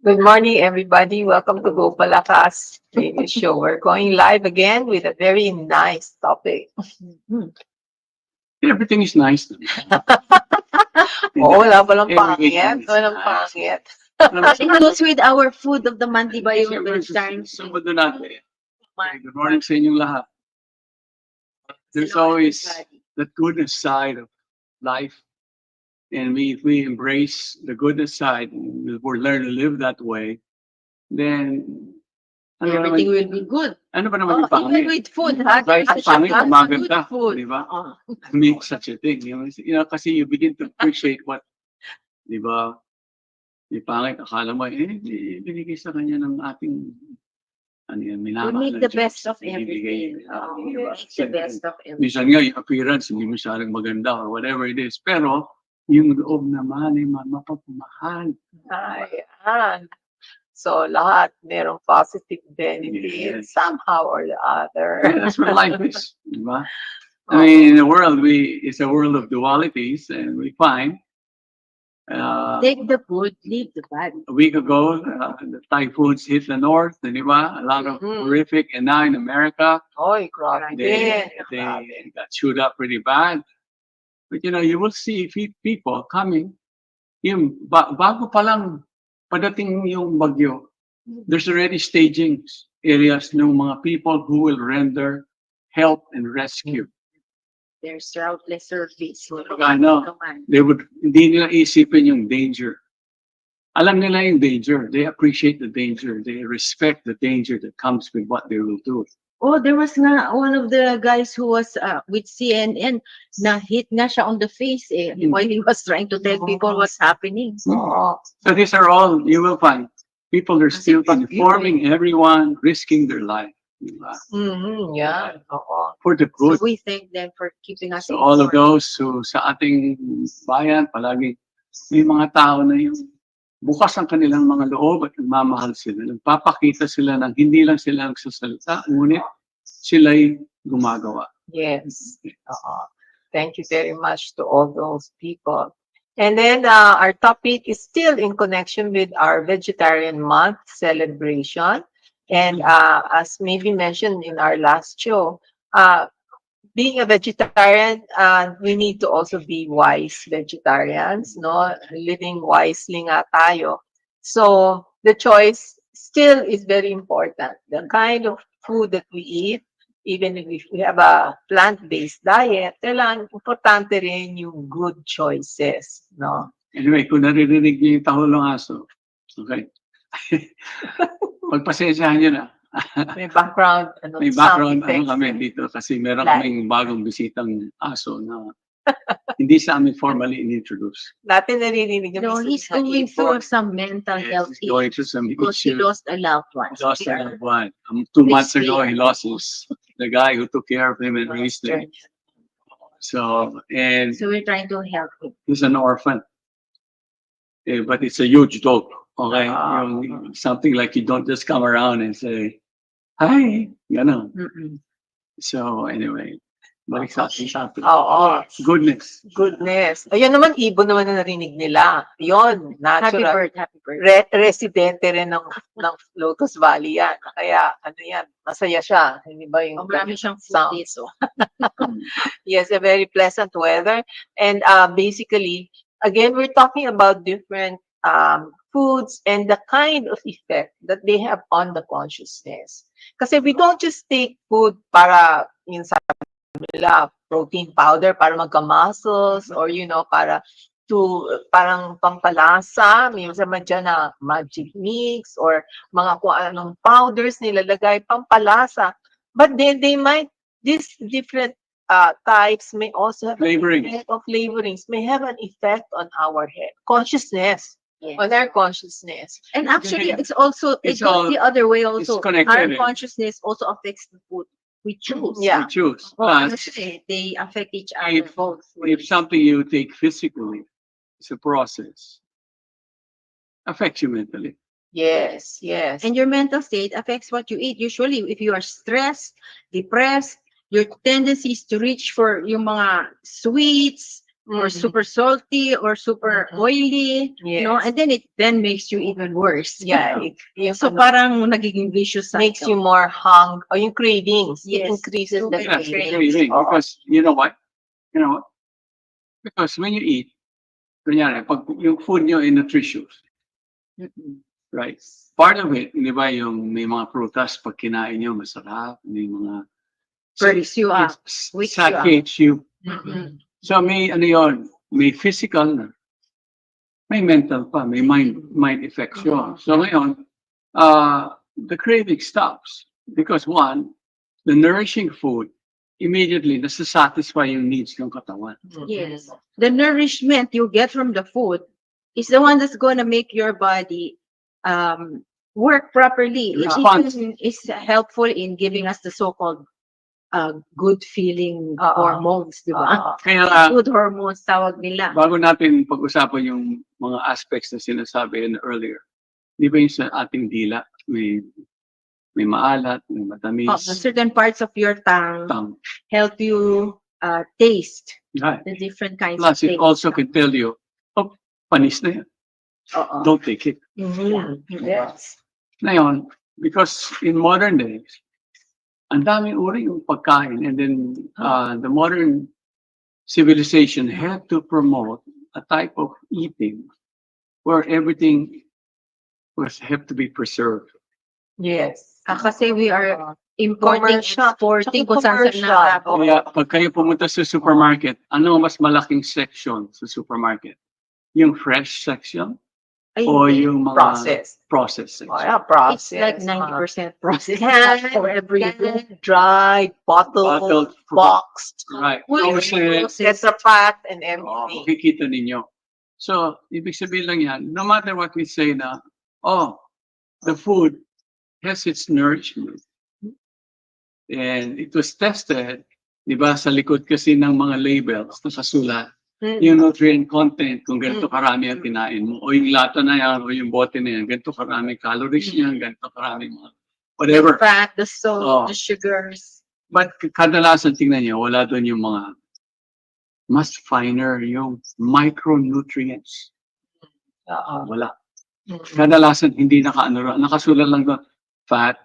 Good morning, everybody. Welcome to Go Palakas Radio Show. We're going live again with a very nice topic. Everything is nice. Oo, wala palang Everything pangit. is Walang nice. pangit. It goes with our food of the month, di ba? Yung Siyempre, times. Sabado natin. Okay, good morning sa inyong lahat. There's always the goodness side of life. And if we embrace the goodness side, we learn to live that way, then Everything will be good. ano ba naman yung Even pangit? with food, Kahit ang pangit, good maganda. food. Di ba? Oh. Make such a thing. Kasi you begin to appreciate what, di ba? Di pangit, akala mo, binigay sa kanya ng ating, ano yan, We minamahal make ng the Diyos. best of Ibibigay. everything. Di ba? Make the best of everything. Minsan nga, yung appearance, hindi masyadong maganda or whatever it is. Pero, yung loob naman ay mapapamahal. Ayan. So, lahat merong positive benefit Yes. somehow or the other. That's what life is. Di ba? I mean, in the world, it's a world of dualities, and we find Take the good, leave the bad. a week ago, the typhoons hit the north, di ba? A lot of Mhm. horrific, and now in America, Oy, grabe. they Grabe. got chewed up pretty bad. But you will see people coming. Yung bago pa lang padating yung bagyo, there's already staging areas ng mga people who will render help and rescue. There's routless service. Ano, hindi nila isipin yung danger. Alam nila yung danger. They appreciate the danger. They respect the danger that comes with what they will do. Oh, there was nga one of the guys who was with CNN na hit nga siya on the face while he was trying to tell people what's happening. Oo. So these are all, you will find, people are still informing everyone, risking their life. Diba? Yan. Oo. For the So good. we thank them for keeping us So all of informed. those who sa ating bayan, palagi may mga tao na yung bukas ang kanilang mga loob at nagmamahal sila. Nagpapakita sila ng hindi lang sila nagsasalita, ngunit sila'y gumagawa. Yes. Thank you very much to all those people. And then our topic is still in connection with our Vegetarian Month celebration. And as maybe mentioned in our last show, being a vegetarian, we need to also be wise vegetarians, no? Living wisely nga tayo. So the choice still is very important. The kind of food that we eat, even if we have a plant-based diet, kailangan importante rin yung good choices, no? Anyway, kung naririnig niyo yung tahol ng aso, okay? Pagpasensyahan niyo na. May background, May sound background effects. kami dito kasi meron Like- kaming bagong bisitang aso na hindi sa amin formally in-introduce. Natin naririnig yung No, isa he's na going ibon. through some mental Yes, health he's going issues through some because he issues. lost a loved one. He lost a loved one. 2 months ago, he Please. lost the guy who took care of him and raised him. And So we're trying to help him. he's an orphan. But it's a huge dog. Okay? Ah. Yung something like you don't just come around and say, hi, gano'n. So anyway, balik sa ating topic. Oo. Goodness. Goodness. Ayun naman, ibon naman na narinig nila. Yun, Happy natural. birth, happy birth. Residente rin ng Lotus Valley yan. Kaya, ano yan, masaya siya. Hindi ba yung Marami siyang food sound? dito. Yes, a very pleasant weather. And basically, again, we're talking about different foods and the kind of effect that they have on the consciousness. Kasi we don't just take food para yung sabi nila, protein powder para magka-muscles or para parang pampalasa, minsan man dyan na magic mix or mga kung anong powders nilalagay, pampalasa. But then they might, these different types may also have Flavoring. an effect of flavorings, may have an effect on our head, consciousness, Yes. on our consciousness. And actually, it's also, It's it goes all- the other way also. it's connected. Our consciousness also affects the food we choose. Yeah. We choose. Oh, Plus, actually, they affect each other If- both if ways. something you take physically, it's a process, affects you mentally. Yes, yes. And your mental state affects what you eat. Usually, if you are stressed, depressed, your tendency is to reach for yung mga sweets, or Mhm. super salty or super Mhm. oily, you know, Yes. and then it then makes you even worse. Yeah, yung So ano, parang nagiging vicious makes cycle. you more or yung cravings. It Yes, increases too the many Yes, cravings. cravings. Oo. because you know what? You know what? Because when you eat, kunyari, pag yung food nyo ay nutritious, Mm-mm. right? Part of it, di ba, yung may mga prutas pag kinain nyo, masarap, may mga Perks you up, it's wakes you up. satiates you. Mhm. So may ano yun, may physical na, may mental pa, may mind effects yun. So ngayon, the craving stops because one, the nourishing food immediately nasa-satisfy yung needs ng katawan. Yes. The nourishment you get from the food is the one that's going to make your body work properly. It Response. even is helpful in giving us the so-called good feeling hormones, di ba? Kaya Good hormones tawag nila. bago natin pag-usapan yung mga aspects na sinasabi earlier, di ba yung sa ating dila, may maalat, may matamis, Certain parts of your tongue tang. help you taste Right. the different kinds Plus, of it taste. also can tell you, oh, panis na yan. Oo. Don't take it. Mhm. Yes. Ngayon, because in modern days, ang daming uri yung pagkain and then the modern civilization had to promote a type of eating where everything have to be preserved. Yes. Kasi we are importing, Commercial. exporting Tsaka kung saan commercial. saan Oo. Kaya pag kayo pumunta sa supermarket, ano ang mas malaking section sa supermarket? Yung fresh section Ay, o hindi. yung mga Processed. processed Oh, section? yeah, It's processed. like 90% processed Canned, for every canned, dried, bottled, Bottled, boxed, Right. Uy, Frozen. Tetra Pak, and Oh, everything. makikita ninyo. So, ibig sabihin lang yan, no matter what we say na, oh, the food has its nourishment. And it was tested, di ba, sa likod kasi ng mga labels, nakasulat, yung nutrient content, kung ganito karami ang kinain mo, o yung lata na yan, o yung bote na yan, ganito karami calories niyan, ganito karami mga, whatever. The fat, the salt, Oh. the sugars. But kadalasan tingnan niyo, wala doon yung mga mas finer, yung micronutrients. Oo. Wala. Mhm. Kadalasan hindi nakasulat lang doon, fat,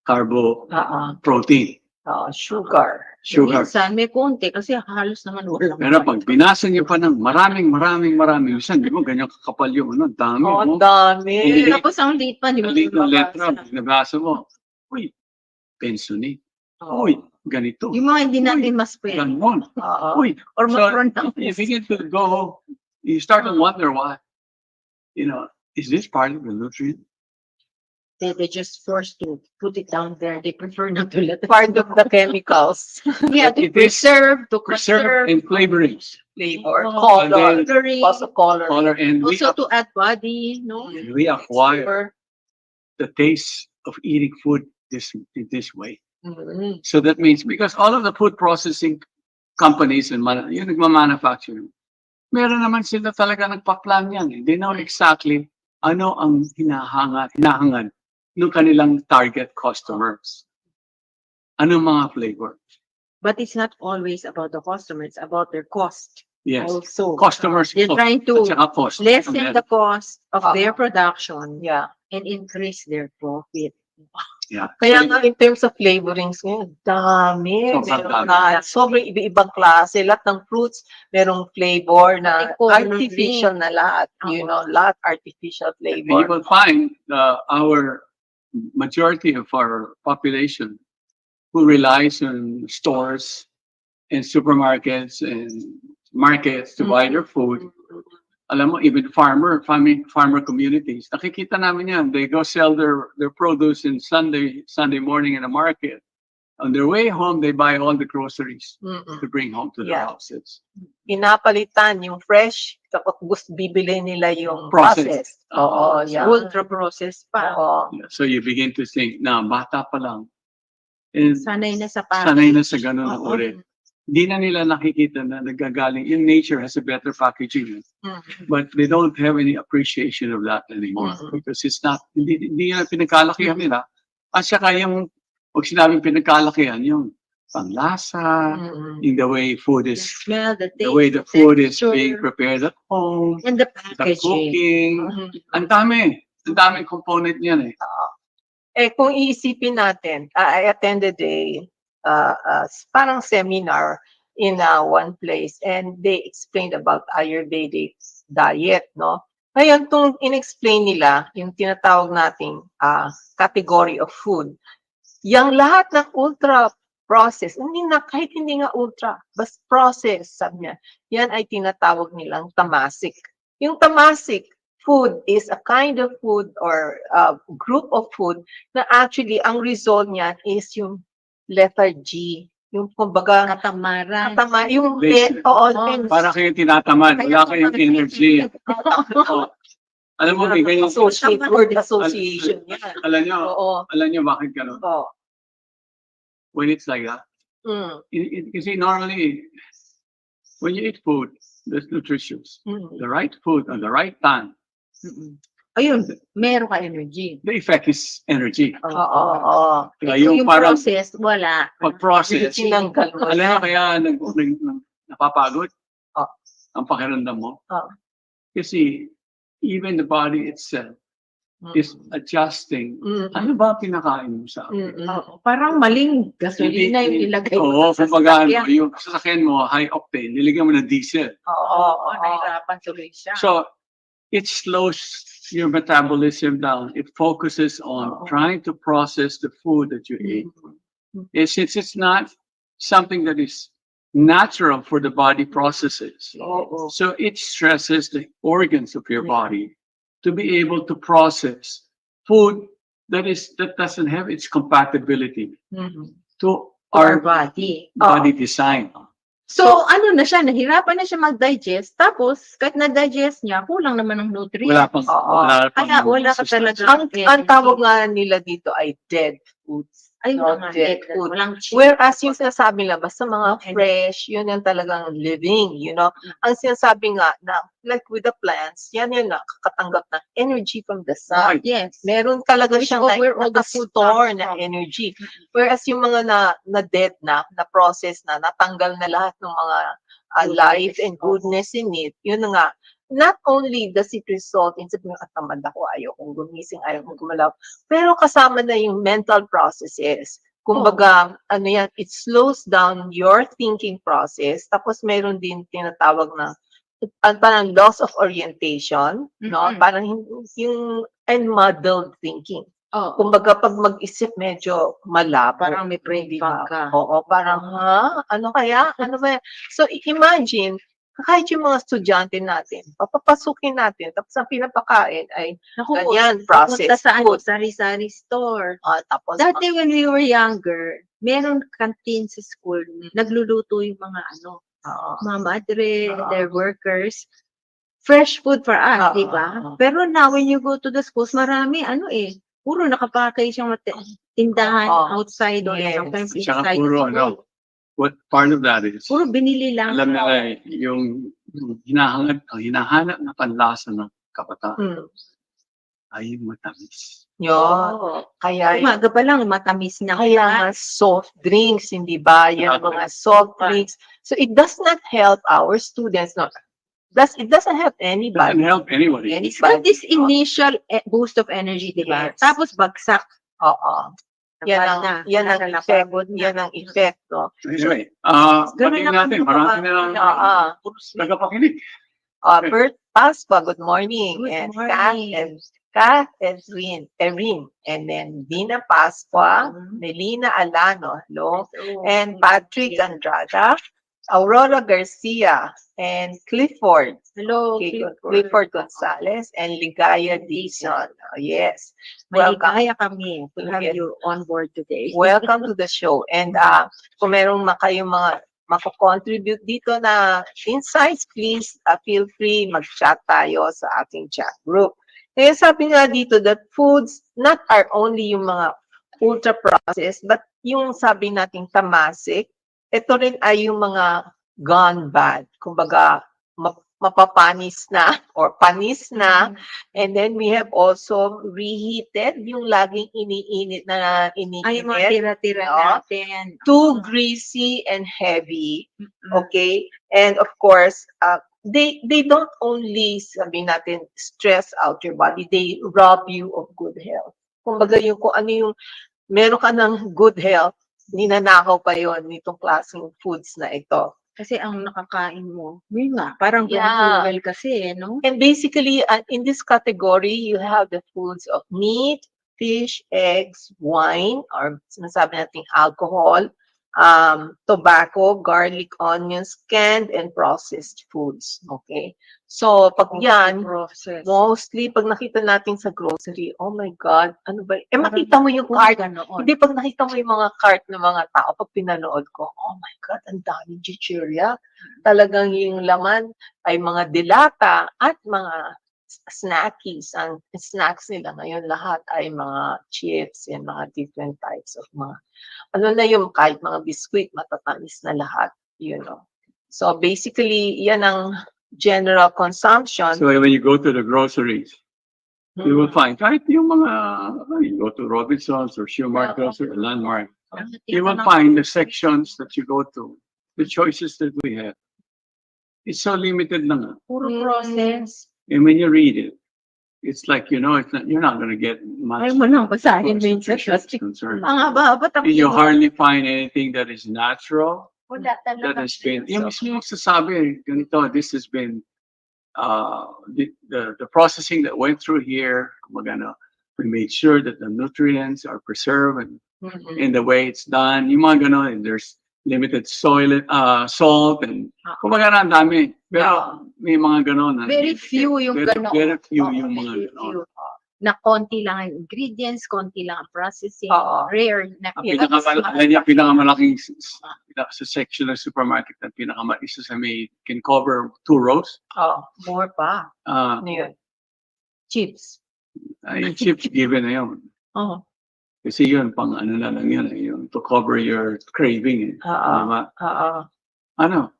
carbo, Oo. protein, Oo, sugar. sugar. Minsan may konti kasi halos naman walang Pero pag binasa niyo pa ng maraming, minsan, di ba, ganyan kakapal yung ano, dami. Oh, no? ang dami. Hindi. Tapos ang liit pa, di mo Maliit na letra, mababasa. nabasa mo. Uy, pensionate. Oo. Uy, ganito. Yung mga hindi natin mas pwede. Ganon. Oo. Uy, Or so, ma-pronounce. you begin to go, you start to wonder why. You know, is this part of the nutrient? They just forced to put it down there. They prefer not to let it. Part of the chemicals, Yeah, But to it is preserve, to Preserve conserve. and flavorings. flavor, Oh, and color, then- coloring. also color. Color, and Also to add body, no? we acquire Flavor. the taste of eating food this way. Mhm. So that means because all of the food processing companies and yung nagmamanufacture, meron naman sila talaga nagpa-plan yan. They know exactly ano ang hinahangad ng kanilang target customers. Ano mga flavor? But it's not always about the customer. It's about their cost Yes. also. Customers They're trying at to saka cost. lessen the cost of Uh-huh. their production Yeah. and increase their profit. Yeah. Kaya So, nga in terms of flavorings ngayon, dami. Sobrang Meron dami. na sobrang iba-ibang klase. Lahat ng fruits, merong flavor na May color artificial na lahat. You know, lahat artificial you flavor. will find our majority of our population who relies on stores and supermarkets and markets to buy their food. Alam mo, even farmer communities, nakikita namin yan. They go sell their produce in Sunday morning in the market. On their way home, they buy all the groceries Mm-mm. to bring home to their Yeah. houses. Pinapalitan yung fresh, tapos gusto bibili nila yung Processed. processed. Oo, yeah. Ultra processed pa. Oo. Yeah, so you begin to think, na bata pa lang. And Sanay na sa sanay na package. sa ganun na Oo. uri. Hindi na nila nakikita na nagagaling. In nature has a better packaging. But they don't have any appreciation of that anymore. Mhm. Because it's not, hindi na pinagkalakihan nila. At saka yung, pag sinabing pinagkalakihan, yung panlasa, Mm-mm. in the way food The is, smell, the the way the taste, food is texture, being prepared at home, and the the packaging. cooking. Mhm. Ang daming component niyan eh. Kung iisipin natin, I attended parang seminar in one place and they explained about Ayurvedic diet, no? Ngayon, itong in-explain nila, yung tinatawag nating category of food, yung lahat ng ultra process, kahit hindi nga ultra, basta process, sabi niya, yan ay tinatawag nilang tamasic. Yung tamasic food is a kind of food or group of food na actually ang result niyan is yung letter G. Yung kumbaga, Katamaran. yung Lazy. Para kayong tinatamad, wala kayong energy. Oh. Alam mo, kayo, word association yan. alam nyo, Oo. alam nyo bakit gano'n? Oo. When it's like that. Mm. You see, normally, when you eat food that's nutritious, Mm. the right food at the right time, Mm-mm. Ayun, meron ka energy. the effect is energy. Oo. Oo. Kaya Yung yung parang process, wala. pag-process, Tinanggal mo alam mo na. kaya napapagod Oh. ang pakiramdam mo? Oh. Kasi even the body itself is adjusting. Mm. Ano ba ang pinakain mo sa akin? Mm. Oo, parang maling gasolina yung ilagay Oo, sa kumbaga, sasakyan. yung sasakyan mo, high octane, nilagyan mo ng diesel. Oo. Nahirapan tuloy siya. So, it slows your metabolism down. It focuses on trying to process the food that you eat. And since it's not something that is natural for the body processes, Oo. so it stresses the organs of your body to be able to process food that doesn't have its compatibility Mhm. to Our our body. body design. So, ano na siya, nahirapan na siya mag-digest. Tapos, kahit na-digest niya, kulang naman ng nutrients. Wala pang Kaya wala ka talaga. Ang tawag nga nila dito ay dead foods. Ay, No, mga dead dead. food. Walang cheese. Whereas yung sinasabi nila, basta mga Okay. fresh, yun yung talagang living, you know. Ang sinasabi nga na, like with the plants, yan yung nakakatanggap ng energy from the sun. Yes. Meron talaga Which siyang where all the food store comes na from. energy. Whereas yung mga na dead na process na, natanggal na lahat ng mga life and goodness in it, yun na nga, not only does it result in sabihin, tamad ako, ayaw kong gumising, ayaw kong gumalaw, pero kasama na yung mental processes. Kumbaga, ano yan, it slows down your thinking process. Tapos meron din tinatawag na parang loss of orientation, no? Mm-mm. Parang yung and muddled thinking. Oo. Kumbaga, pag mag-isip, medyo malabo. Parang may brain Di fog ba? ka. Oo, parang, ano kaya? Ano ba? So, imagine, kahit yung mga estudyante natin, papapasukin natin, tapos ang pinapakain ay Naku, ganyan, punta processed sa food. sari-sari store. Tapos, Dati when we were younger, meron canteen sa school, nagluluto yung mga mga madre, their workers. Fresh food for us, di ba? Pero now, when you go to the schools, marami, puro nakapackage yung tindahan outside or Yes. sometimes Tsaka inside puro, school. what part of that is, Puro binili lang. alam nila yung hinahanap na panlasa ng kabataan ay matamis. Yun. Oo. Kaya, Umaga pa lang, matamis na. kaya nga soft drinks, hindi ba? Yan mga soft drinks. So, it does not help our students. No, it doesn't help Doesn't anybody. help anybody. It's got this initial boost of energy, di ba? Yes. Tapos bagsak. Oo. Yan ang effect. Yan ang effect, no? Anyway, Ganun batiin lang natin. ang Marami na lang nagapakinig. Bert Pasqua, good morning. Good And morning. Kath and Erin. And then Dina Pasqua, Melina Alano, hello. And Patrick Andrada, Aurora Garcia, and Clifford. Hello, Clifford Gonzalez, and Ligaya Dizon. Oh, yes. Welcome. Maligaya kami to have Yes. you on board today. Welcome to the show. And kung merong kayong mga mako-contribute dito na insights, please feel free mag-chat tayo sa ating chat group. Kaya sabi nga dito that foods not are only yung mga ultra-processed, but yung sabi nating tamasic, ito rin ay yung mga gone bad. Kumbaga, mapapanis na or panis na. Mm. And then we have also reheated, yung laging iniinit na Ay, yung mga iniinit. tira-tira Oo. natin. Too greasy and heavy. Mm. Okay? And of course, they don't only, sabi natin, stress out your body, they rob you of good health. Kumbaga yung kung ano yung, meron ka ng good health, ninanakaw pa yon nitong klaseng foods na ito. Kasi ang nakakain mo, yun nga, parang Yeah. well kasi, no? And basically, in this category, you have the foods of meat, fish, eggs, wine, or sinasabi natin alcohol, tobacco, garlic, onions, canned and processed foods. Okay? So, pag yan, Process. mostly, pag nakita natin sa grocery, oh my God, ano ba? Parang Makita mo yung puro cart. ganoon. Hindi, pag nakita mo yung mga cart ng mga tao, pag pinanood ko, oh my God, ang daming chichirya. Talagang yung laman ay mga dilata at mga snackies. Ang snacks nila ngayon lahat ay mga chips and mga different types of mga, ano na yung kahit mga biscuit, matatamis na lahat, you know. So basically, yan ang general consumption. So when you go to the groceries, you will find, kahit yung mga, you go to Robinsons or Shoemark or Landmark, you will find the sections that you go to, the choices that we have. It's so limited lang. Ah. Puro process. And when you read it, it's like, it's not, you're not going to get much. Ayaw mo nang basahin minsan nutrition is kasi concerned. ang haba-haba And you hardly find anything that is natural. Wala That talaga. has been, yung mismo magsasabi, ganito, this has been, the processing that went through here, kumagano, we made sure that the nutrients are preserved and in the way it's done, yung mga ganon, and there's limited soil, salt, and kumagana ang dami. Pero may mga ganon. Very few yung ganon. Very few Oo, yung mga very ganon. few. Na konti lang ang ingredients, konti lang ang processing, Oo. rare na Pinakamalaking sa section ng supermarket na isa sa may can cover 2 rows. Oh, more pa. Uh, Ano yun? Chips. yung chips given na yun. Oh. Kasi yun, pang ano na lang yun, yung to cover your craving. Diba? Ano?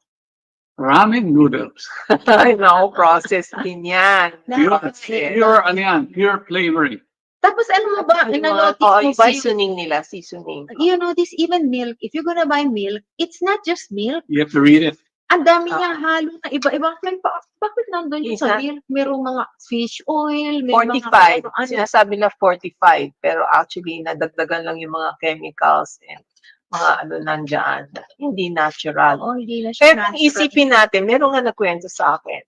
Ramen noodles. Ay, no, processed din yan. Pure, ano yan, pure flavoring. Tapos alam mo ba, na-notice Oh, mo yung ba seasoning nila, seasoning. you notice even milk, if you're gonna buy milk, it's not just milk. You have to read it. Ang dami niya halo na iba-ibang bakit nandun yung sa Isa- milk? Merong mga fish oil, may 45. mga ano. Sinasabi na 45. Pero actually, nadagdagan lang yung mga chemicals and mga ano nandyan. Hindi natural. Oo, hindi na siya Pero kung natural. isipin natin, meron nga nagkwento sa akin.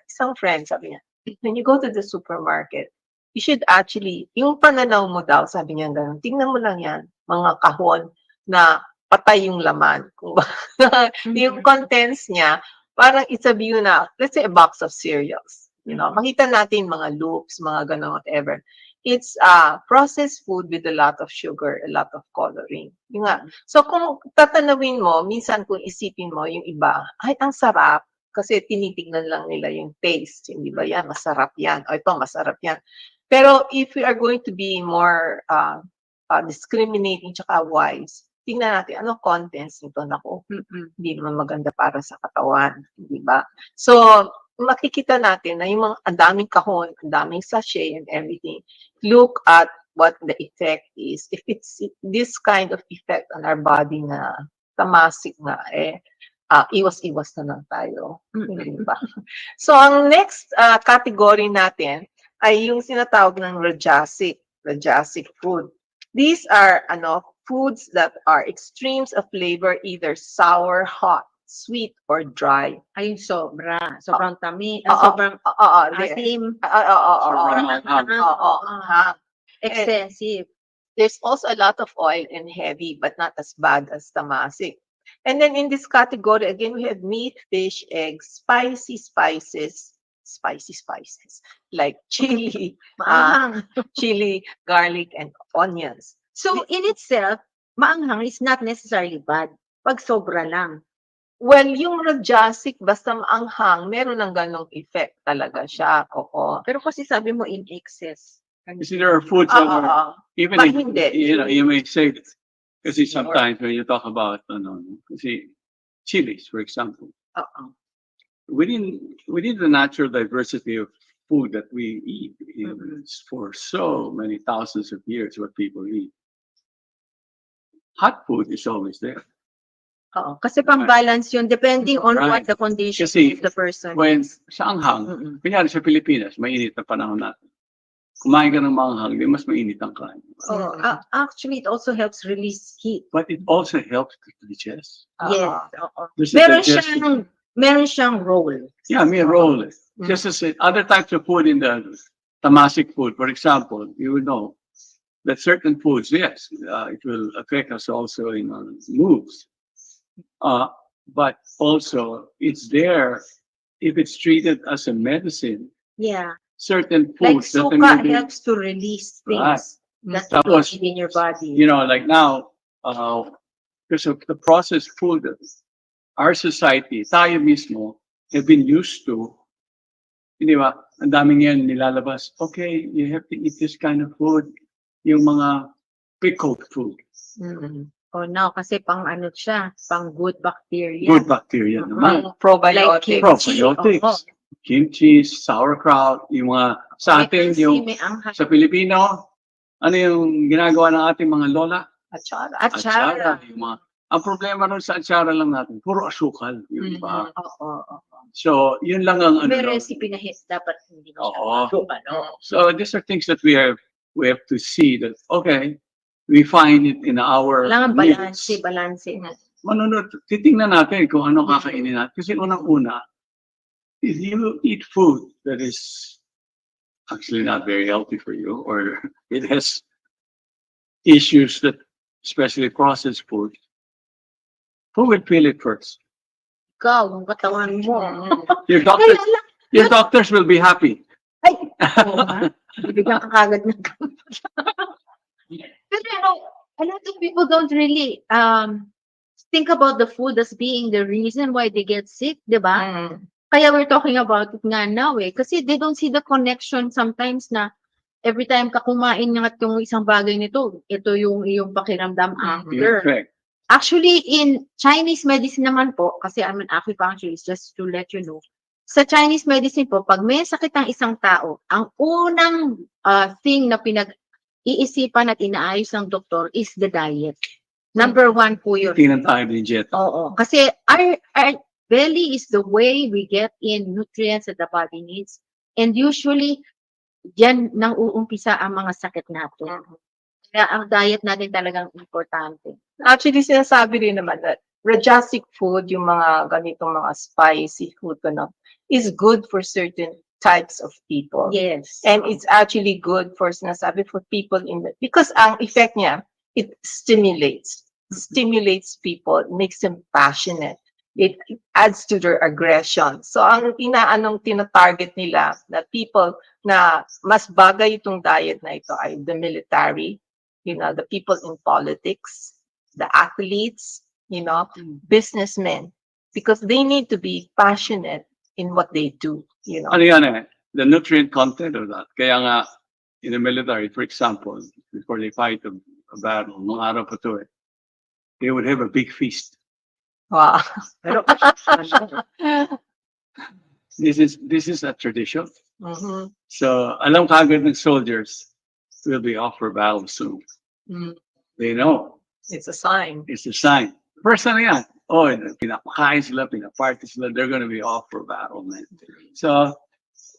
Isang friend, sabi niya, when you go to the supermarket, you should actually, yung pananaw mo daw, sabi niya gano'n, tingnan mo lang yan, mga kahon na patay yung laman. Kung yung contents niya, parang it's a view na, let's say a box of cereals. You know, makita natin mga loops, mga gano'n, whatever. It's processed food with a lot of sugar, a lot of coloring. Yung nga. So kung tatanawin mo, minsan kung isipin mo yung iba, ay, ang sarap. Kasi tinitignan lang nila yung taste. Hindi ba yan? Masarap yan. O ito, masarap yan. Pero if we are going to be more discriminating tsaka wise, tingnan natin anong contents nito. Naku, hindi naman maganda para sa katawan. Di ba? So, makikita natin na yung mga ang daming kahon, ang daming sachet and everything. Look at what the effect is. If it's this kind of effect on our body na tamasik na, iwas-iwas na lang tayo. Diba? So, ang next category natin ay yung sinatawag ng rajasic food. These are foods that are extremes of flavor, either sour, hot, sweet, or dry. Ay, sobrang tamis, sobrang asim, excessive. There's also a lot of oil and heavy, but not as bad as tamasik. And then in this category, again, we have meat, fish, eggs, spicy spices, like chili, chili, garlic, and onions. So, in itself, maanghang is not necessarily bad. Pag sobra lang. Well, yung rajasic, basta maanghang, meron ng ganong effect talaga siya. Oo. Pero kasi sabi mo in excess. You see, there are foods that are, even But if, hindi. you may say, kasi sometimes when you talk about, kasi chilies, for example, within the natural diversity of food that we eat for so many thousands of years, what people eat, hot food is always there. Oo. Kasi pang-balance yun, depending on what Right. the condition Kasi of the person When is. sa anghang, Mm-mm. kunyari sa Pilipinas, mainit na panahon natin. Kumain ka ng manghang, di mas mainit ang kain. Oh, actually, it also helps release heat. But it also helps to digest. Yes. Oo. Oo. There's a digestion. Meron siyang role. Yeah, may role. Mm. Just as other types of food in the Tamasic food, for example, you would know that certain foods, yes, it will affect us also in our moods. But also, it's there if it's treated as a medicine. Yeah. Certain Like foods that suka helps to release Right. things that you Tapos, don't need in your body. you know, like now, because of the processed food that our society, tayo mismo, have been used to, hindi ba? Ang daming yan nilalabas. Okay, you have to eat this kind of food. Yung mga pickled food, Mm. Oh, now, kasi pang ano siya, pang good bacteria. good bacteria naman. Ang probiotic. Probiotics, kimchi, sauerkraut, yung mga sa atin, Kasi yung may anghang. sa Pilipino, ano yung ginagawa ng ating mga lola? Atsara. Atsara. Yung mga, ang problema nun sa atsara lang natin, puro asukal, yung iba. Oo. So, yun lang ang ano. May lang. recipe na hit, dapat hindi na siya. Oo. Ano? So, these are things that we have to see that, okay, we find it in our Kailangan meals. balance. Manunod, titingnan natin kung ano kakainin natin. Kasi unang-una, if you eat food that is actually not very healthy for you, or it has issues that, especially processed food, who will feel it first? Ikaw, ang katawan mo. Your doctors, your doctors will be happy. Bibigyan ka kagad ng Pero a lot of people don't really think about the food as being the reason why they get sick, di ba? Mm. Kaya we're talking about it nga now eh. Kasi they don't see the connection sometimes na every time ka kumain ng yung isang bagay nito, ito yung iyong pakiramdam after. Correct. Actually, in Chinese medicine naman po, kasi I'm an acupuncturist, just to let you know, sa Chinese medicine po, pag may sakit ang isang tao, ang unang thing na iisipan at inaayos ng doktor is the diet. Number one po yun. Tingnan tayo ng dieta. Oo. Kasi our belly is the way we get in nutrients that the body needs. And usually, diyan nang uumpisa ang mga sakit natin. Kaya ang diet natin talagang importante. Actually, sinasabi rin naman that Rajasic food, yung mga ganitong mga spicy food, is good for certain types of people. Yes. And it's actually good for, sinasabi, for people because ang effect niya, it stimulates people, makes them passionate. It adds to their aggression. So ang tina-target nila na people na mas bagay itong diet na ito ay the military, the people in politics, the athletes, businessmen, because they need to be passionate in what they do. Ano yan eh? The nutrient content of that. Kaya nga, in the military, for example, before they fight a battle, mga araw pa to they would have a big feast. Wow. Pero, This is a tradition. Mhm. So, alam kagad ng soldiers will be off for battle soon. Mm. They know. It's a sign. It's a sign. First na yan. Oh, pinapakain sila, pinaparty sila, they're gonna be off for battle, man. So,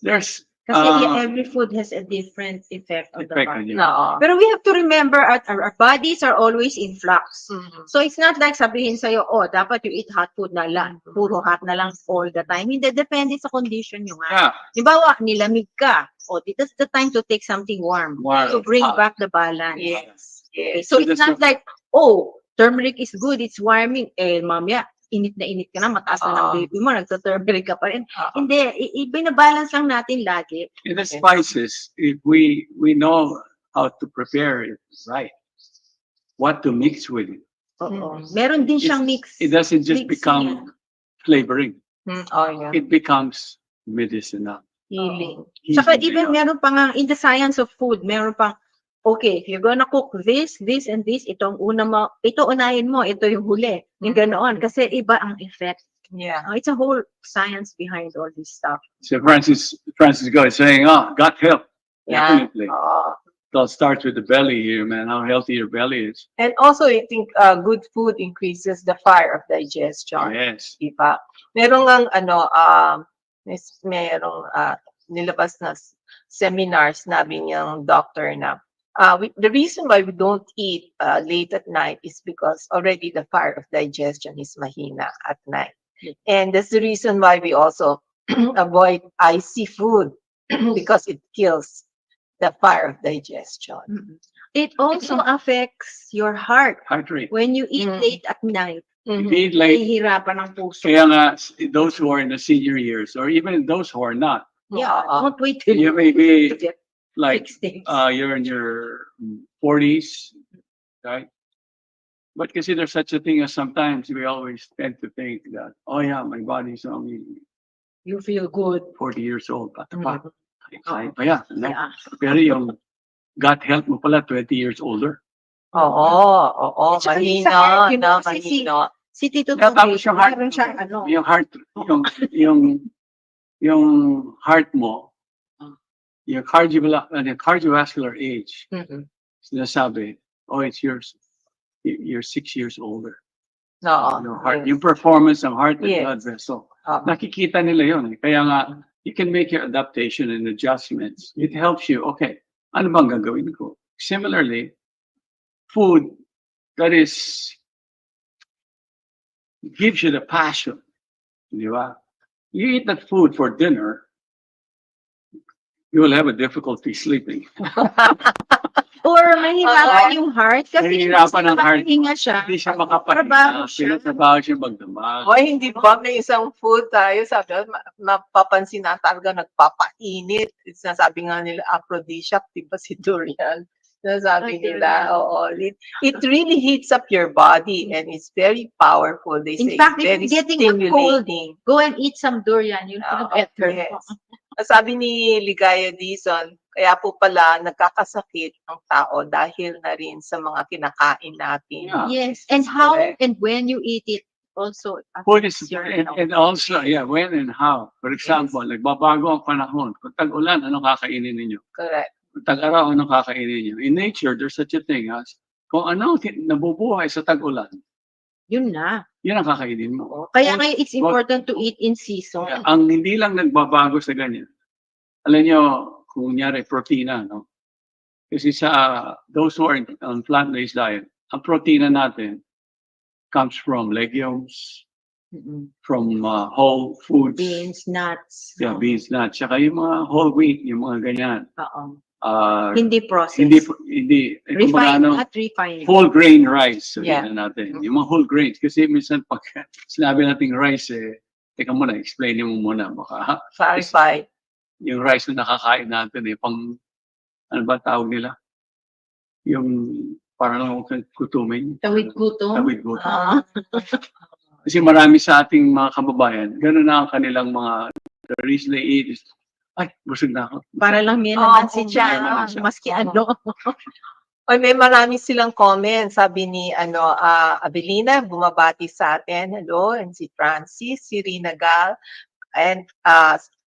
there's kasi every food has a different effect on the effect on body. you. No. Pero we have to remember our bodies are always in flux. Mhm. So it's not like sabihin sa'yo, oh, dapat you eat hot food na lang. Puro hot na lang all the time. Hindi, depende sa condition nyo nga. Yeah. Halimbawa, nilamig ka. Oh, that's the time to take something warm. Warm. To bring Hot. back the balance. Yes. Okay, Yes. so So it's that's not like, oh, turmeric is good, it's warming. Eh, mamaya, init ka na, mataas na ng baby mo, nagsa-turmeric ka pa rin. Hindi, binabalance lang natin lagi. In the spices, if we know how to prepare it right, what to mix with it. Oo. Meron din siyang mix. It doesn't just Mixing become flavoring. Oh, yeah. It becomes medicinal. Healing. Saka even meron pa nga, in the science of food, meron pang, okay, if you're gonna cook this, and this, ito unahin mo, ito yung huli. Yung ganoon. Kasi iba ang effect. Yeah. It's a whole science behind all this stuff. So Francisco is saying, gut health, Yeah. definitely. Oo. So it starts with the belly here, man, how healthy your belly is. And also, I think good food increases the fire of digestion. Yes. Diba? Merong ang merong nilabas na seminars, sabi niyang doctor na the reason why we don't eat late at night is because already the fire of digestion is mahina at night. And that's the reason why we also avoid icy food because it kills the fire of digestion. Mm-mm. It also affects your heart. Heart rate. When you eat Mm. late at night, If Mhm. you eat late, nahihirapan ang puso. kaya nga, those who are in the senior years, or even those who are not, Yeah, Oo. don't wait till you may be to get like, 6 days. you're in your 40s, right? But kasi there's such a thing as sometimes we always tend to think that, oh yeah, my body's only You feel good. 40 years old. Bata pa. Mm. Kaya pa yan. No? Yeah. Pero yung gut health mo pala 20 years older. Oo, oo, Tsaka mahina, sa heart, you know, na kasi mahina. Si Tito Kaya tapos Tubig, yung heart, meron siyang ano. yung heart, yung heart mo, yung cardiovascular age, Mm-mm. sinasabi, oh, it's yours. You're 6 years older. Oo. Yung heart, Yes. yung performance ng heart and Yes. blood vessel. Oo. Nakikita nila yun. Kaya nga, you can make your adaptation and adjustments. It helps you, okay, ano bang gagawin ko? Similarly, food that gives you the passion. Di ba? You eat that food for dinner, you will have a difficulty sleeping. Or mahirapan yung heart kasi Mahirapan ang heart. hinga siya. Hindi siya Trabaho makapahinga. siya. Pinatrabaho siya magdamag. Hoy, hindi ba may isang food tayo, sabi mapapansin na talaga nagpapainit. Sinasabi nga nila aphrodisiac, di ba si durian? Sinasabi Okay, nila, yeah. oo. It really heats up your body and it's very powerful. They In say fact, if very you're getting a cold, stimulating. go and eat some durian. You'll feel Oo, better. yes. Sabi ni Ligaya Dizon, kaya po pala nagkakasakit ang tao dahil na rin sa mga kinakain natin. Yeah. Yes. And how Correct. and when you eat it also Food is, affects your health. and also, yeah, when and how. For example, nagbabago ang panahon. Kung tag-ulan, anong kakainin ninyo? Correct. Kung tag-araw, anong kakainin ninyo? In nature, there's such a thing as, kung ano nabubuhay sa tag-ulan, Yun na. yan ang kakainin mo. Kaya ngayon, it's important to eat in season. Yeah, ang hindi lang nagbabago sa ganyan, alam nyo, kung kunyari, protina, no? Kasi sa those who are on plant-based diet, ang protina natin comes from legumes, Mm-mm. from whole foods, Beans, nuts. yeah, beans, nuts, saka yung mga whole wheat, yung mga ganyan. Oo. Uh, Hindi processed. hindi, kumbaga, Refined, ano, not refined. whole grain rice, Yeah. sabihin na natin. Yung mga whole grains, kasi minsan pag sinabi natin rice, teka muna, explain mo muna, baka Clarify. yung rice na nakakain natin, pang, ano ba tawag nila? Yung, parang kutumin. Tawid gutom. Tawid gutom. Ah. Kasi marami sa ating mga kababayan, gano'n na ang kanilang mga, the reason they eat is, ay, busog na ako. Para lang may naman si Oo, Chan. meron siya. Maski ano. Oy, may marami silang comments. Sabi ni Abelina, bumabati sa atin. Hello, and si Francis, si Rina Gal. And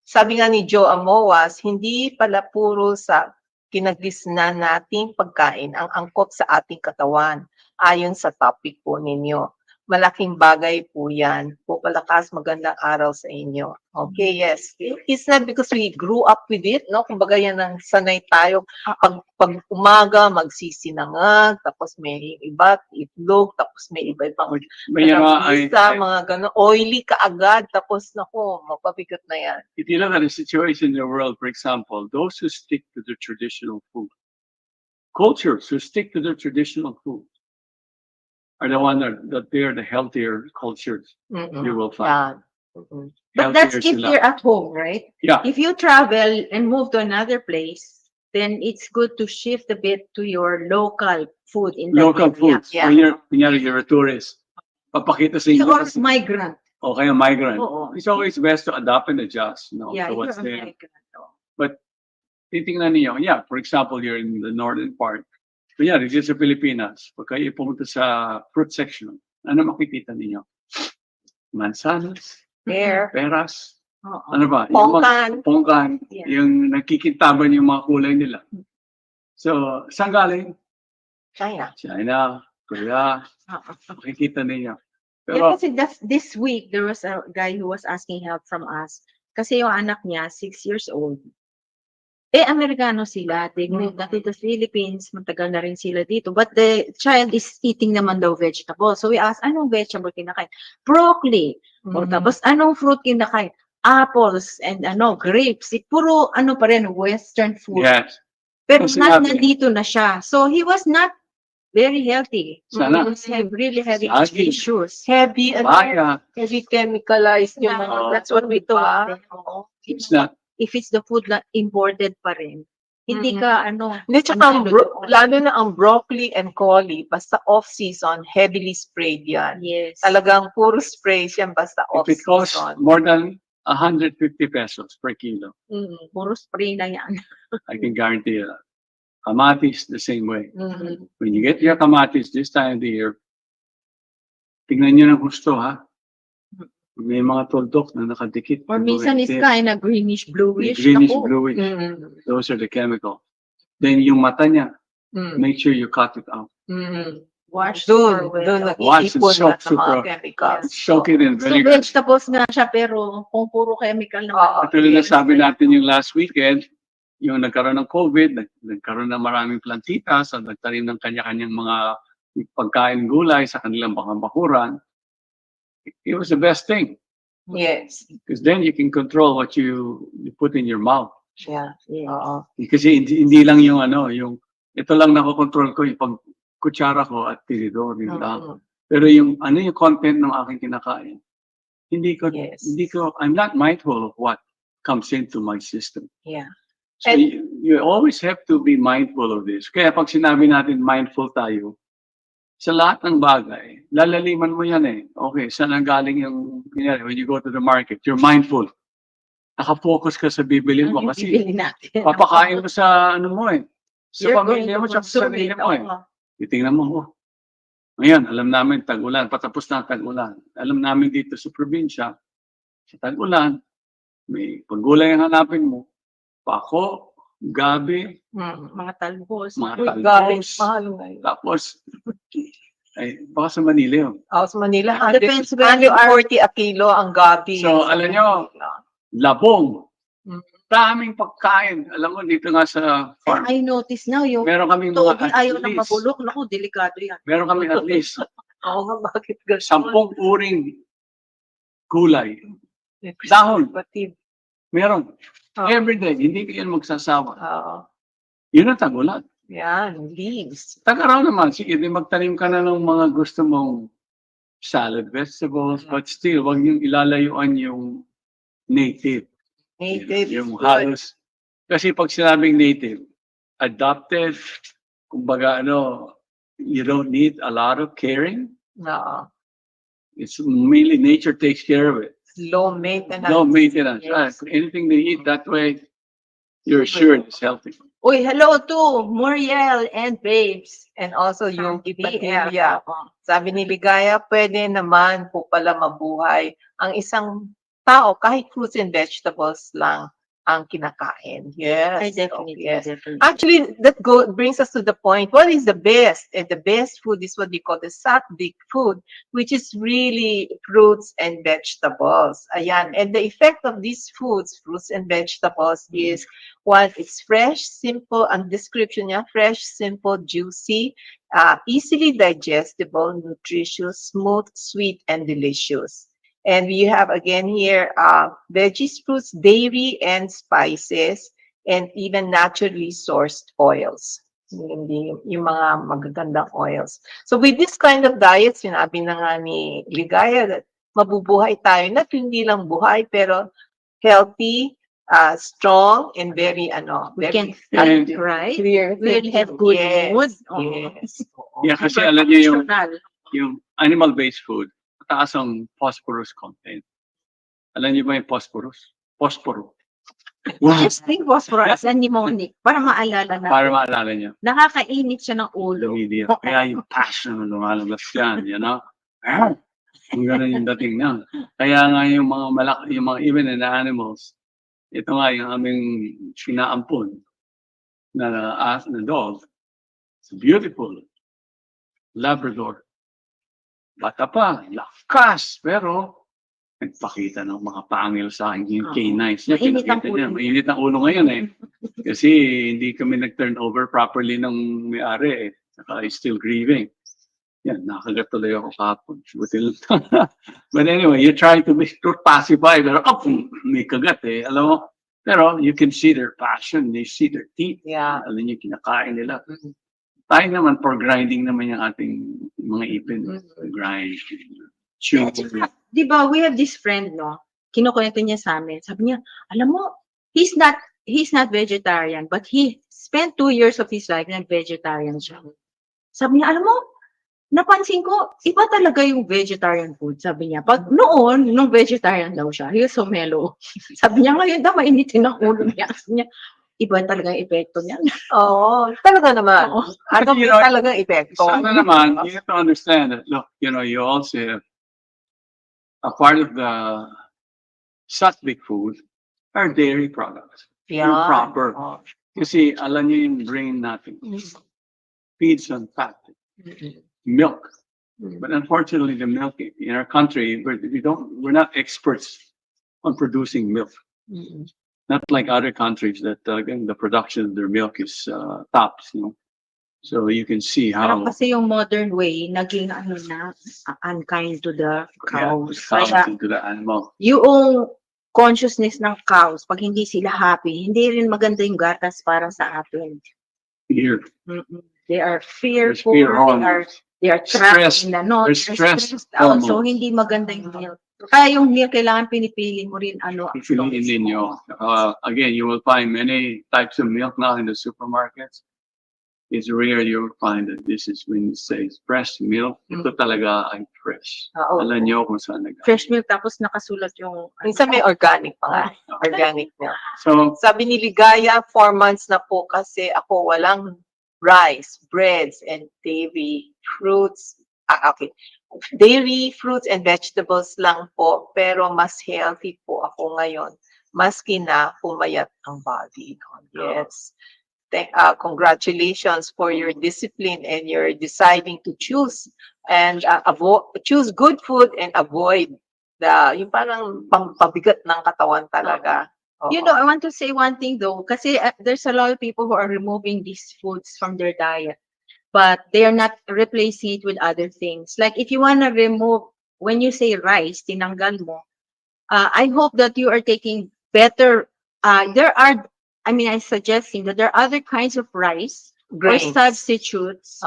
sabi nga ni Joe Amoas, hindi pala puro sa kinaglisnan nating pagkain ang angkop sa ating katawan. Ayon sa topic po ninyo. Malaking bagay po yan. Po palakas, magandang araw sa inyo. Okay, yes. It's not because we grew up with it, no? Kumbaga yan ang sanay tayo. Pag umaga, magsisinangag, tapos may iba, itlog, tapos may iba-ibang May mga gano'n, oily kaagad, tapos naku, mapabigat na yan. if you look at the situation in the world, for example, those who stick to the traditional food, cultures who stick to their traditional food, are the one that they're the healthier cultures you will find. Yan. Mm-mm. But that's Healthier if sila. you're at home, right? Yeah. If you travel and move to another place, then it's good to shift a bit to your local food in that Local area. foods. Yeah. When you're a tourist, papakita sa inyo. Or migrant. O kaya migrant. Oo. It's always best to adapt and adjust, no, Yeah, to you're what's a there. migrant. Oh. Titingnan niyo, yeah, for example, you're in the northern part. Kunyari, dito sa Pilipinas, pag kayo pumunta sa fruit section, ano makikita ninyo? mansanas, Pear. peras, Oo. ano ba? Yung mga Pongkan. pongkan, Yeah. yung nagkikintaban yung mga kulay nila. So, saan galing? China. China, Korea, Oo. makikita ninyo. Yeah, Pero, kasi this week, there was a guy who was asking help from us. Kasi yung anak niya, 6 years old. Amerikano sila. They moved na to the Philippines. Matagal na rin sila dito. But the child is eating naman daw vegetables. So we asked, anong vegetable kinakain? Broccoli. O tapos, anong fruit kinakain? Apples and grapes. Puro pa rin, Western food. yes, Pero Kasi natin- nandito na siya. So he was not very healthy. sana. He was really having Lagi. issues. Heavy, Kaya, heavy chemicalized yung mga, Oo. that's what we thought. it's not, If it's the food na imported pa rin, hindi ka Hindi, tsaka lalo na ang broccoli and cauli, basta off-season, heavily sprayed yan. Yes. Talagang puro sprays yan, basta if it costs off-season. more than 150 pesos per kilo, Puro spray na yan. I can guarantee you that. Kamatis, the same way. Mhm. When you get your kamatis this time of the year, tingnan nyo ng gusto, ha? May mga tuldok na nakadikit. Or minsan is kind of greenish, bluish. Greenish, Naku. bluish. Mhm. Those are the chemical. Then yung mata niya, Mhm. make sure you cut it out. Mhm. Wash Doon, super doon well. Wash and nag-iipon na soak sa mga super. chemicals. Soak it in So vinegar. vegetables nga siya, pero kung puro chemical Oo. naman. Ito rin nasabi natin yung last weekend, yung nagkaroon ng COVID, nagkaroon ng maraming plantitas at nagtanim ng kanya-kanyang mga pagkain gulay sa kanilang bakuran. It was the best thing Yes. because then you can control what you put in your mouth. Yeah. Yes. Oo. Kasi hindi lang yung yung ito lang nakokontrol ko yung pag kutsara ko at tinidor, yun lang. Mhm. Pero yung yung content ng aking kinakain, Yes. I'm not mindful of what comes into my system. Yeah. So And- you always have to be mindful of this. Kaya pag sinabi natin mindful tayo, sa lahat ng bagay, lalaliman mo yan eh. Okay, saan ang galing yung, when you go to the market, you're mindful. Nakafocus ka sa bibili mo Ano yung kasi bibili natin? papakain mo sa mo eh. Sa You're going pamilya to mo, sa consume sarili it. mo eh. Oo. Titingnan mo, ngayon, alam namin tag-ulan, patapos na ang tag-ulan. Alam namin dito sa probinsya, sa tag-ulan, may paggulay ang hanapin mo, pako, gabi, Mhm. Mga talbos. mga Uy, galing, talbos, mahal ngayon. tapos, baka sa Manila yun. Sa Manila, Depends where you are. 140 a kilo ang gabi. So, alam nyo, labong, Mm. daming pagkain. Alam mo, dito nga sa farm, I notice now, yung meron kaming togi mga ayaw nang mabulok. Naku, delikado yan. meron kami at least Oo nga, bakit ganun? 10 uring gulay. Dahon. Preservative. Meron. Oh. Everyday, hindi ka yan magsasawa. Oo. Yun ang tag-ulan. Yan, leaves. Tag-araw naman, sige, di magtanim ka na ng mga gusto mong salad vegetables, but still, wag yung ilalayuan yung native. Native. Yung food. halos. Kasi pag sinabing native, adopted, kumbaga you don't need a lot of caring. Oo. It's mainly nature takes care of it. Low maintenance. No maintenance. Yes. Anything they eat that way, you're assured it's healthy. Uy, hello to Muriel and Babes. And also yung From ipatilya. BL. Sabi ni Ligaya, pwede naman po pala mabuhay ang isang tao kahit fruits and vegetables lang ang kinakain. Yes. I definitely, Yes. definitely. Actually, brings us to the point. What is the best? And the best food is what we call the sattvic food, which is really fruits and vegetables. Ayan. And the effect of these foods, fruits and vegetables, is one, it's fresh, simple, ang description niya, fresh, simple, juicy, easily digestible, nutritious, smooth, sweet, and delicious. And we have again here veggies, fruits, dairy, and spices, and even naturally sourced oils. Yung mga magagandang oils. So with this kind of diet, sinabi na nga ni Ligaya that mabubuhay tayo, not hindi lang buhay, pero healthy, strong, and very, We very can And- eat, right? clear. We'll have good Yes, mood. Yes. Yeah, kasi alam niyo Functional. yung animal-based food, mataas ang phosphorus content. Alam niyo ba yung phosphorus? Phosphorus. Wow. Just think phosphorus and mnemonic para maalala na. Para maalala niyo. Nakakainit siya ng ulo. Lumidia. Kaya yung passion na lumalabas yan, you know? Ah, Kung ganun yung dating na. Kaya nga yung mga malaki, yung mga even in the animals, ito nga yung aming sinaampon na dog. It's beautiful. Labrador. Bata pa, lakas, pero nagpakita ng mga pangil sa akin, yung Oo. canines niya. Mainit ang Pinakita niya. ulo. Mainit ang ulo ngayon eh. Kasi hindi kami nag-turn over properly ng may-ari eh. Saka is still grieving. Yan, nakagat tuloy ako kahapon. Buti lang. But anyway, you try to be to pacify, pero may kagat eh. Alam mo? Pero you can see their passion, they see their teeth. Yeah. Alam niyo, kinakain nila. Mhm. Tayo naman, for grinding naman yung ating mga ipin. Mhm. Grind, chew. Di ba, we have this friend, no? Kinukwento niya sa amin. Sabi niya, alam mo, he's not vegetarian, but he spent 2 years of his life na vegetarian siya. Sabi niya, alam mo, napansin ko, iba talaga yung vegetarian food. Sabi niya, pag noon, nung vegetarian daw siya, he was so mellow. Sabi niya, ngayon daw, mainitin ang ulo niya. Sabi niya, iba talaga yung epekto niya. Oo, talaga naman. Oo. Ano You ba know, talagang epekto? Sana naman, you have to understand that, look, you know, you also have a part of the Sattvic food are dairy products. Yeah. Yung proper. Oo. Kasi alam niyo yung brain natin, feeds on fat, Mhm. milk. Mhm. But unfortunately, the milk in our country, we're not experts on producing milk. Mhm. Not like other countries that again, the production of their milk is tops, you know. So you can see Parang how kasi yung modern way, naging unkind to the cows. cows Kaya into the animal. yung consciousness ng cows, pag hindi sila happy, hindi rin maganda yung gatas para sa atin. Here, Mm-mm. They are fearful, fear they hormones. are trapped Stress. in the no, There's they're stress stressed out. So hormones. hindi maganda yung milk. Kaya yung milk, kailangan pinipili mo rin ano ang Piliin source ninyo. mo. Again, you will find many types of milk now in the supermarkets. It's rare you'll find that this is when it says fresh milk. Ito talaga ay fresh. Oo. Alam niyo kung saan nag. Fresh milk, tapos nakasulat yung Minsan may organic pa nga. Organic milk. So, Sabi ni Ligaya, 4 months na po kasi ako walang rice, breads, and dairy, fruits. Okay. Dairy, fruits, and vegetables lang po. Pero mas healthy po ako ngayon. Maski na pumayat ang body. Yes. Congratulations for your discipline and your deciding to choose and choose good food and avoid yung parang pabigat ng katawan talaga. You know, I want to say one thing though, kasi there's a lot of people who are removing these foods from their diet, but they are not replacing it with other things. Like if you want to remove, when you say rice, tinanggal mo, I hope that you are taking better, I'm suggesting that there are other kinds of rice or Grains. substitutes,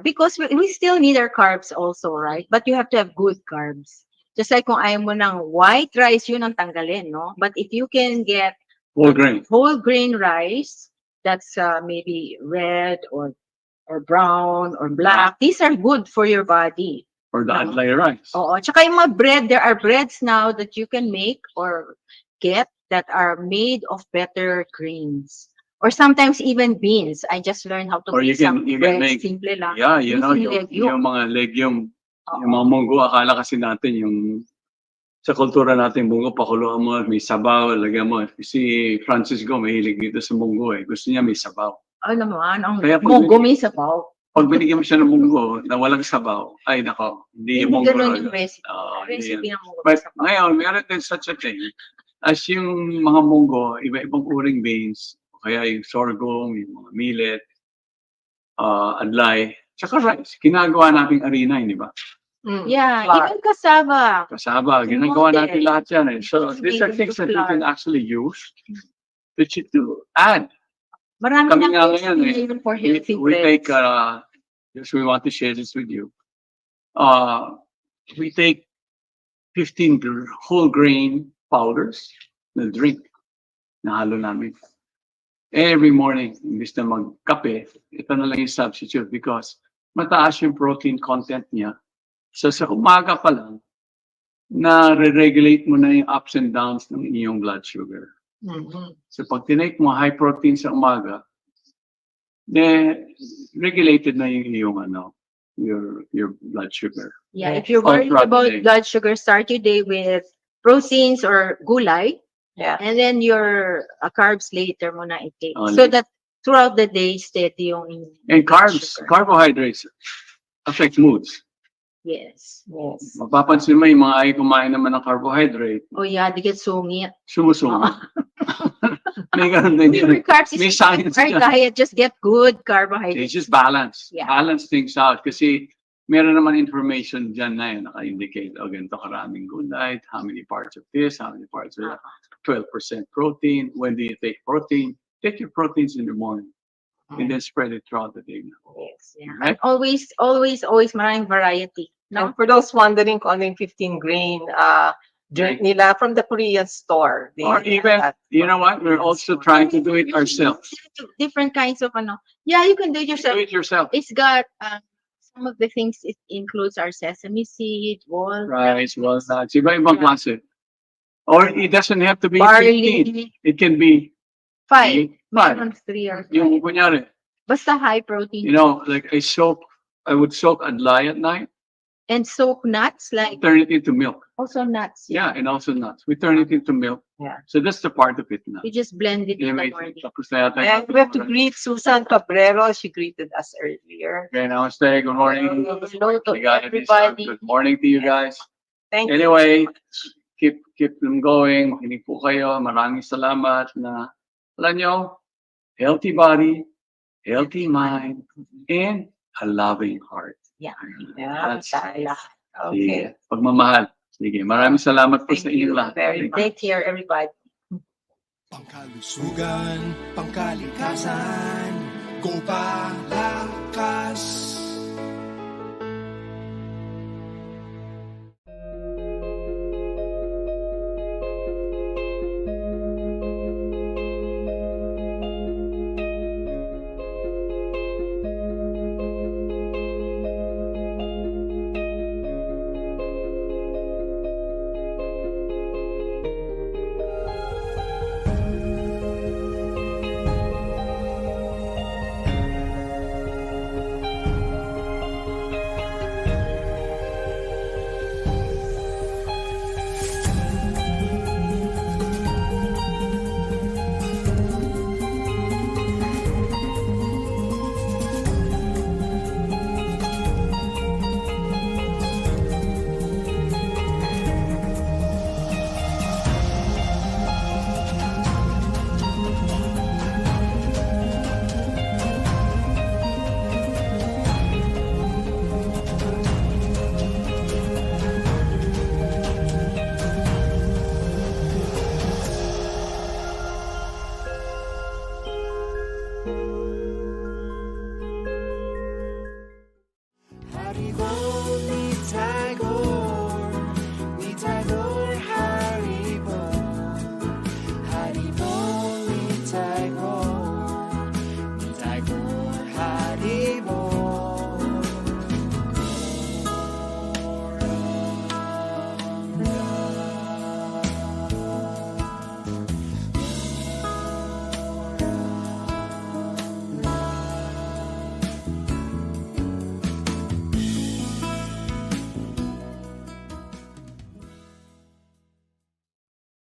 because we still need our carbs also, right? But you have to have good carbs. Just like kung ayaw mo ng white rice, yun ang tanggalin, no? But if you can get whole grain. whole grain rice, that's maybe red or brown or black, these are good for your body. Or the adlay rice. Oo, tsaka yung mga bread, there are breads now that you can make or get that are made of better grains. Or sometimes even beans. I just learned how to Or you make can- some you can bread, make- simple lang. Yeah, you know, Using legume. yung mga legume, Oo. yung mga munggo, akala kasi natin yung sa kultura natin, munggo, pakuluan mo, may sabaw, lagyan mo. Si Francisco, mahilig dito sa munggo eh. Gusto niya may sabaw. Ano naman, ang Kaya pag- munggo may sabaw. Pag binigyan mo siya ng munggo na walang sabaw, ay nako, hindi yung Hindi munggo. ganun ron. yung recipe. Hindi Recipe yan. ng munggo may But sabaw. ngayon, meron din such a thing as yung mga munggo, iba-ibang uring beans, o kaya yung sorghum, yung mga millet, adlay, tsaka rice. Ginagawa nating harina, hindi ba? Yeah, Flour. even cassava. Kasaba, Yung ginagawa mote. natin lahat yan eh. So, It's these are made things into that you can flour. actually use to add. Marami Kami na nga recipe ngayon eh, ngayon for We, healthy we breads. take, yes, we want to share this with you. We take 15 whole grain powders na drink na halo namin. Every morning, imbis na magkape, ito na lang yung substitute because mataas yung protein content niya. So sa umaga pa lang, na-regulate mo na yung ups and downs ng iyong blood sugar. Mhm. So pag tinake mo high protein sa umaga, regulated na yung iyong your blood sugar. Yeah, Yeah. if you're worried Throughout the about day. blood sugar, start your day with proteins or gulay, Yeah. and then your carbs later mo na i-take. Oh, So later. that throughout the day, steady yung inyong And blood carbs, sugar. carbohydrates affect moods. Yes. Yes. Mapapansin mo yung mga ay kumain naman ng carbohydrate, Oh yeah, they get sungit. sumusunod. May ganun din yun. Liver carbs is May science our yan. diet. Just get good It's carbohydrates. just balance. Yeah. Balance things out. Kasi meron naman information dyan na yun, naka-indicate, o ganito karaming gulay, how many parts of this, how many parts of that, 12% protein. When do you take protein? Take your proteins in the morning and then spread it throughout the day. Yes. Yeah. Right? And always maraming variety. No? And for those wondering kung ano yung 15 grain drink nila from the Korean store. They Or have even, that you know what, we're Korean also store. trying to do it ourselves. Different kinds of ano. Yeah, you can do it Do yourself. it yourself. It's got some of the things it includes our sesame seed, walnuts, Rice, walnuts, iba-ibang klase. Or it doesn't have to be 15. barley, It can be 5. 8, 5. Meron 3 or 5. Yung kunyari, Basta high protein. you know, like I would soak adlay at night, And soak nuts, like turn it into milk. also nuts. Yeah, and also nuts. We turn it into milk. Yeah. So that's the part of it now. You just blend it in the Anyway, morning. tapos na yata. And we have to greet Susan Cabrero. She greeted us earlier. Okay, namaste. Good morning. Hello to You got it, Lisa. everybody. Good morning to you guys. Thank you. Anyway, keep them going. Makinig po kayo. Maraming salamat na, alam nyo, healthy body, healthy mind, and a loving heart. Yeah. Yeah, That's tayo. sige. Okay. Pagmamahal. Sige, maraming salamat po Thank sa inyo you lahat. very Thank you. much. Take care, everybody. Pangkalusugan, pangkalikasan, go Palakas.